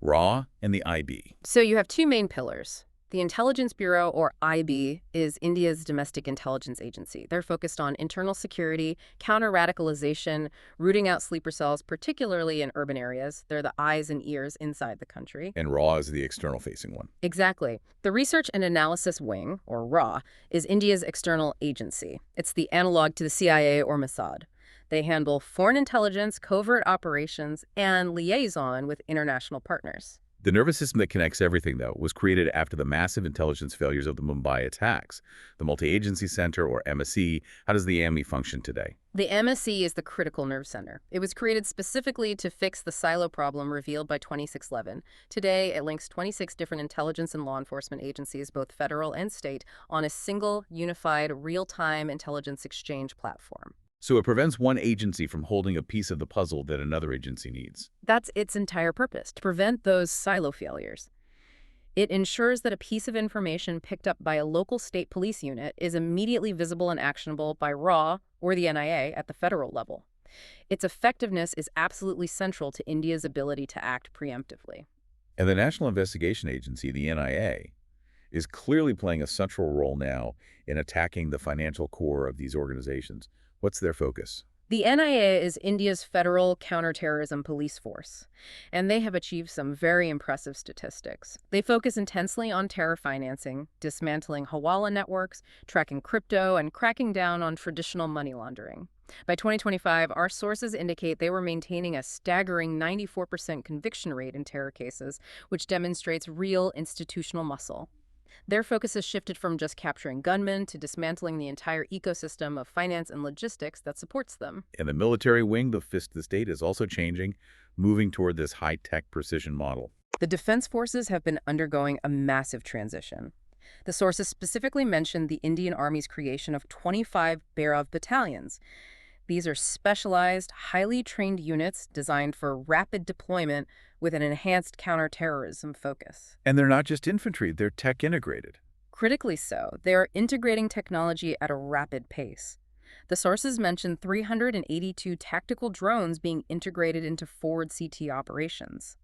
RAW and the IB? So you have two main pillars. The Intelligence Bureau, or IB, is India's domestic intelligence agency. They're focused on internal security, counter-radicalization, rooting out sleeper cells, particularly in urban areas. They're the eyes and ears inside the country. And RAW is the external-facing one. Exactly. The Research and Analysis Wing, or RAW, is India's external agency. It's the analog to the CIA or Mossad. They handle foreign intelligence, covert operations, and liaison with international partners. The nervous system that connects everything, though, was created after the massive intelligence failures of the Mumbai attacks. The Multi-Agency Center, or MSC, how does the AMI function today? The MSC is the critical nerve center. It was created specifically to fix the silo problem revealed by 2611. Today, it links 26 different intelligence and law enforcement agencies, both federal and state, on a single, unified, real-time intelligence exchange platform. So it prevents one agency from holding a piece of the puzzle that another agency needs. That's its entire purpose, to prevent those silo failures. It ensures that a piece of information picked up by a local state police unit is immediately visible and actionable by RAW or the NIA at the federal level. Its effectiveness is absolutely central to India's ability to act preemptively. And the National Investigation Agency, the NIA, is clearly playing a central role now in attacking the financial core of these organizations. What's their focus? The NIA is India's federal counterterrorism police force, and they have achieved some very impressive statistics. They focus intensely on terror financing, dismantling Hawala networks, tracking crypto, and cracking down on traditional money laundering. By 2025, our sources indicate they were maintaining a staggering 94% conviction rate in terror cases, which demonstrates real institutional muscle. Their focus has shifted from just capturing gunmen to dismantling the entire ecosystem of finance and logistics that supports them. And the military wing, the fist of the state, is also changing, moving toward this high-tech precision model. The defense forces have been undergoing a massive transition. The sources specifically mentioned the Indian Army's creation of 25 Bhairav battalions. These are specialized, highly trained units designed for rapid deployment with an enhanced counterterrorism focus. And they're not just infantry, they're tech integrated. Critically so, they are integrating technology at a rapid pace. The sources mentioned 382 tactical drones being integrated into forward CT operations.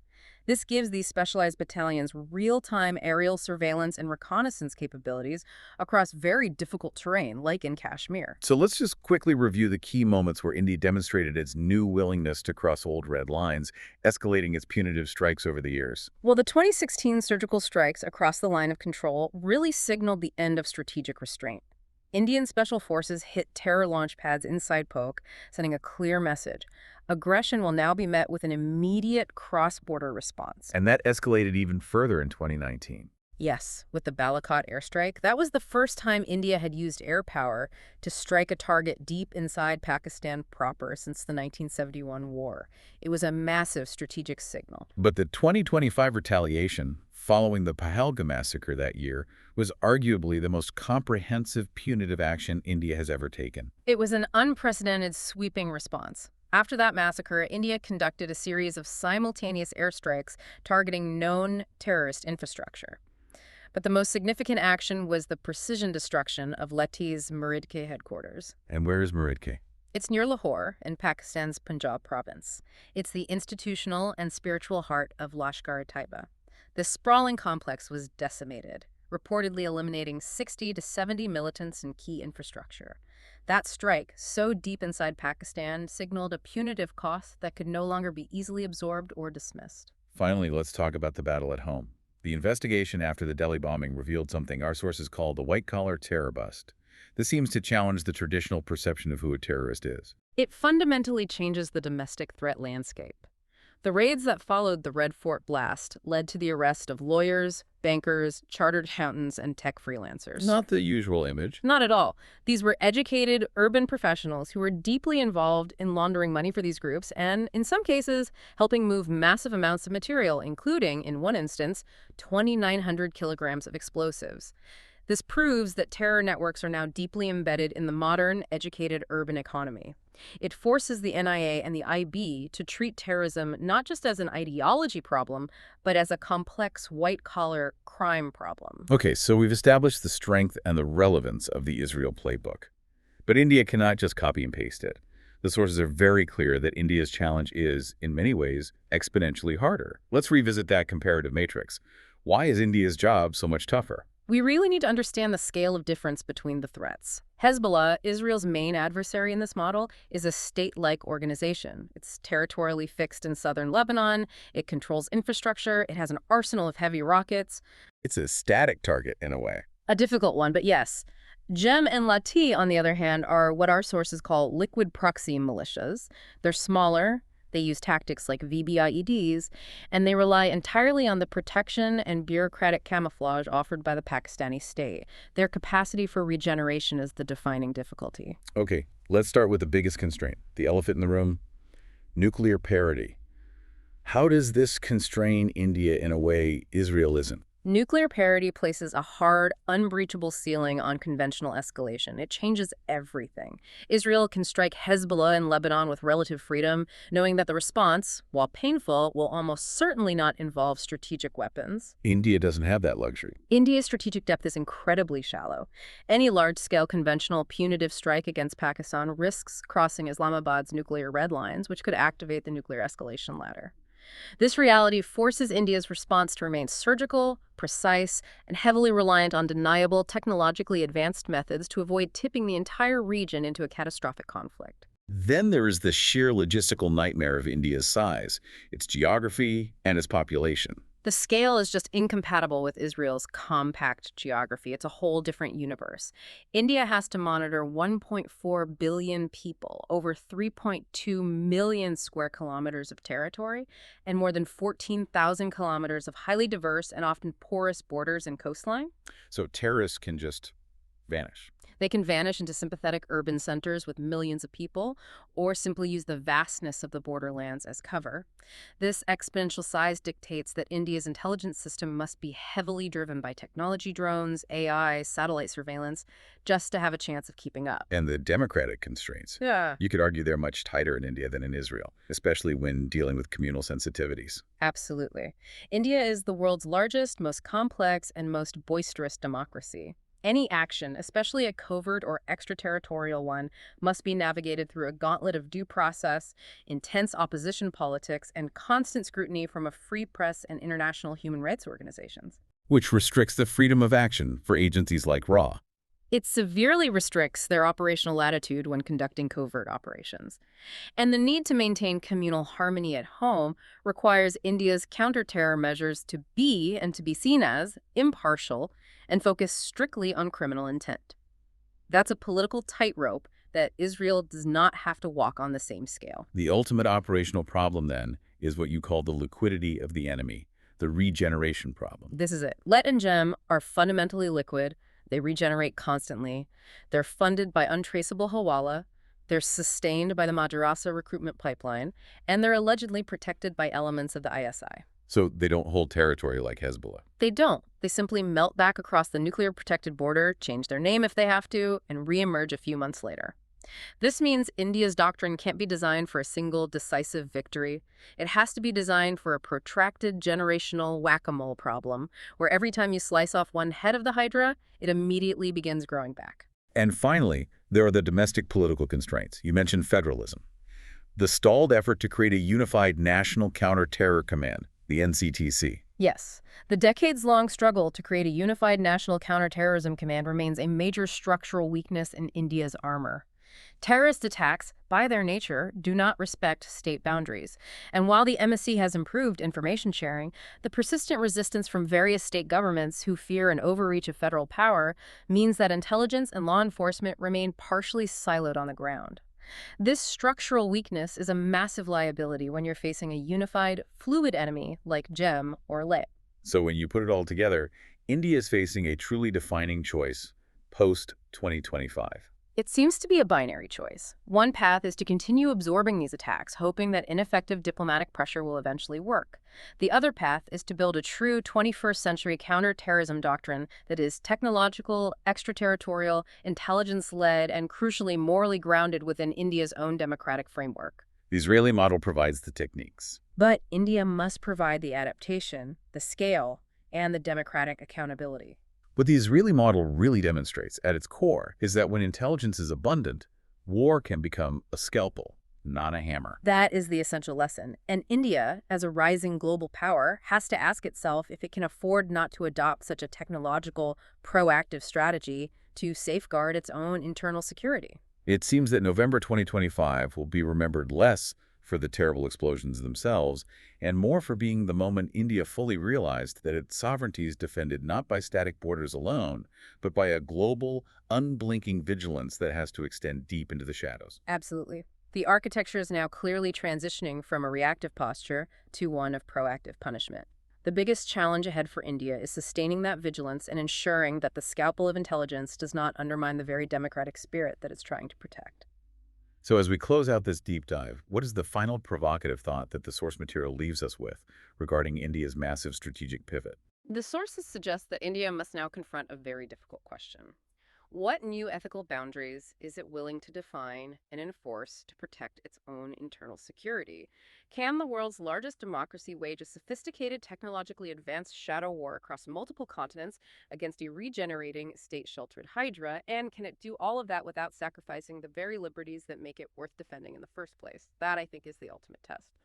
This gives these specialized battalions real-time aerial surveillance and reconnaissance capabilities across very difficult terrain, like in Kashmir. So let's just quickly review the key moments where India demonstrated its new willingness to cross old red lines, escalating its punitive strikes over the years. Well, the 2016 surgical strikes across the line of control really signaled the end of strategic restraint. Indian special forces hit terror launch pads inside Polk, sending a clear message. Aggression will now be met with an immediate cross-border response. And that escalated even further in 2019. Yes, with the Balakot airstrike, that was the first time India had used air power to strike a target deep inside Pakistan proper since the 1971 war. It was a massive strategic signal. But the 2025 retaliation, following the Pahalgam massacre that year, was arguably the most comprehensive punitive action India has ever taken. It was an unprecedented, sweeping response. After that massacre, India conducted a series of simultaneous airstrikes targeting known terrorist infrastructure. But the most significant action was the precision destruction of Tehrik-i-Taliban headquarters. And where is Muridke? It's near Lahore in Pakistan's Punjab province. It's the institutional and spiritual heart of Lashkar-e-Taiba. This sprawling complex was decimated, reportedly eliminating 60 to 70 militants and key infrastructure. That strike, so deep inside Pakistan, signaled a punitive cost that could no longer be easily absorbed or dismissed. Finally, let's talk about the battle at home. The investigation after the Delhi bombing revealed something our sources call the white-collar terror bust. This seems to challenge the traditional perception of who a terrorist is. It fundamentally changes the domestic threat landscape. The raids that followed the Red Fort blast led to the arrest of lawyers, bankers, chartered accountants, and tech freelancers. Not the usual image. Not at all. These were educated, urban professionals who were deeply involved in laundering money for these groups and, in some cases, helping move massive amounts of material, including, in one instance, 2,900 kilograms of explosives. This proves that terror networks are now deeply embedded in the modern, educated urban economy. It forces the NIA and the IB to treat terrorism not just as an ideology problem, but as a complex white-collar crime problem. Okay, so we've established the strength and the relevance of the Israel playbook. But India cannot just copy and paste it. The sources are very clear that India's challenge is, in many ways, exponentially harder. Let's revisit that comparative matrix. Why is India's job so much tougher? We really need to understand the scale of difference between the threats. Hezbollah, Israel's main adversary in this model, is a state-like organization. It's territorially fixed in southern Lebanon, it controls infrastructure, it has an arsenal of heavy rockets. It's a static target, in a way. A difficult one, but yes. JeM and Lashkar-e-Taiba, on the other hand, are what our sources call liquid proxy militias. They're smaller. They use tactics like VBIEDs, and they rely entirely on the protection and bureaucratic camouflage offered by the Pakistani state. Their capacity for regeneration is the defining difficulty. Okay, let's start with the biggest constraint, the elephant in the room, nuclear parity. How does this constrain India in a way Israel isn't? Nuclear parity places a hard, unbreachable ceiling on conventional escalation. It changes everything. Israel can strike Hezbollah in Lebanon with relative freedom, knowing that the response, while painful, will almost certainly not involve strategic weapons. India doesn't have that luxury. India's strategic depth is incredibly shallow. Any large-scale conventional punitive strike against Pakistan risks crossing Islamabad's nuclear red lines, which could activate the nuclear escalation ladder. This reality forces India's response to remain surgical, precise, and heavily reliant on deniable, technologically advanced methods to avoid tipping the entire region into a catastrophic conflict. Then there is the sheer logistical nightmare of India's size, its geography, and its population. The scale is just incompatible with Israel's compact geography. It's a whole different universe. India has to monitor 1.4 billion people, over 3.2 million square kilometers of territory, and more than 14,000 kilometers of highly diverse and often porous borders and coastline. So terrorists can just vanish. They can vanish into sympathetic urban centers with millions of people, or simply use the vastness of the borderlands as cover. This exponential size dictates that India's intelligence system must be heavily driven by technology, drones, AI, satellite surveillance, just to have a chance of keeping up. And the democratic constraints. Yeah. You could argue they're much tighter in India than in Israel, especially when dealing with communal sensitivities. Absolutely. India is the world's largest, most complex, and most boisterous democracy. Any action, especially a covert or extraterritorial one, must be navigated through a gauntlet of due process, intense opposition politics, and constant scrutiny from a free press and international human rights organizations. Which restricts the freedom of action for agencies like RAW. It severely restricts their operational latitude when conducting covert operations. And the need to maintain communal harmony at home requires India's counter-terror measures to be, and to be seen as, impartial and focus strictly on criminal intent. That's a political tightrope that Israel does not have to walk on the same scale. The ultimate operational problem, then, is what you call the liquidity of the enemy, the regeneration problem. This is it. Let and JeM are fundamentally liquid. They regenerate constantly. They're funded by untraceable hawala. They're sustained by the Madrasa recruitment pipeline. And they're allegedly protected by elements of the ISI. So they don't hold territory like Hezbollah. They don't. They simply melt back across the nuclear-protected border, change their name if they have to, and reemerge a few months later. This means India's doctrine can't be designed for a single decisive victory. It has to be designed for a protracted generational whack-a-mole problem, where every time you slice off one head of the hydra, it immediately begins growing back. And finally, there are the domestic political constraints. You mentioned federalism. The stalled effort to create a unified national counter-terror command, the NCTC. Yes. The decades-long struggle to create a unified national counterterrorism command remains a major structural weakness in India's armor. Terrorist attacks, by their nature, do not respect state boundaries. And while the MSC has improved information sharing, the persistent resistance from various state governments who fear an overreach of federal power means that intelligence and law enforcement remain partially siloed on the ground. This structural weakness is a massive liability when you're facing a unified, fluid enemy like JeM or LE. So when you put it all together, India is facing a truly defining choice post-2025. It seems to be a binary choice. One path is to continue absorbing these attacks, hoping that ineffective diplomatic pressure will eventually work. The other path is to build a true 21st century counterterrorism doctrine that is technological, extraterritorial, intelligence-led, and crucially morally grounded within India's own democratic framework. The Israeli model provides the techniques. But India must provide the adaptation, the scale, and the democratic accountability. What the Israeli model really demonstrates at its core is that when intelligence is abundant, war can become a scalpel, not a hammer. That is the essential lesson. And India, as a rising global power, has to ask itself if it can afford not to adopt such a technological, proactive strategy to safeguard its own internal security. It seems that November 2025 will be remembered less for the terrible explosions themselves, and more for being the moment India fully realized that its sovereignty is defended not by static borders alone, but by a global, unblinking vigilance that has to extend deep into the shadows. Absolutely. The architecture is now clearly transitioning from a reactive posture to one of proactive punishment. The biggest challenge ahead for India is sustaining that vigilance and ensuring that the scalpel of intelligence does not undermine the very democratic spirit that it's trying to protect. So as we close out this deep dive, what is the final provocative thought that the source material leaves us with regarding India's massive strategic pivot? The sources suggest that India must now confront a very difficult question. What new ethical boundaries is it willing to define and enforce to protect its own internal security? Can the world's largest democracy wage a sophisticated, technologically advanced shadow war across multiple continents against a regenerating, state-sheltered hydra? And can it do all of that without sacrificing the very liberties that make it worth defending in the first place? That, I think, is the ultimate test.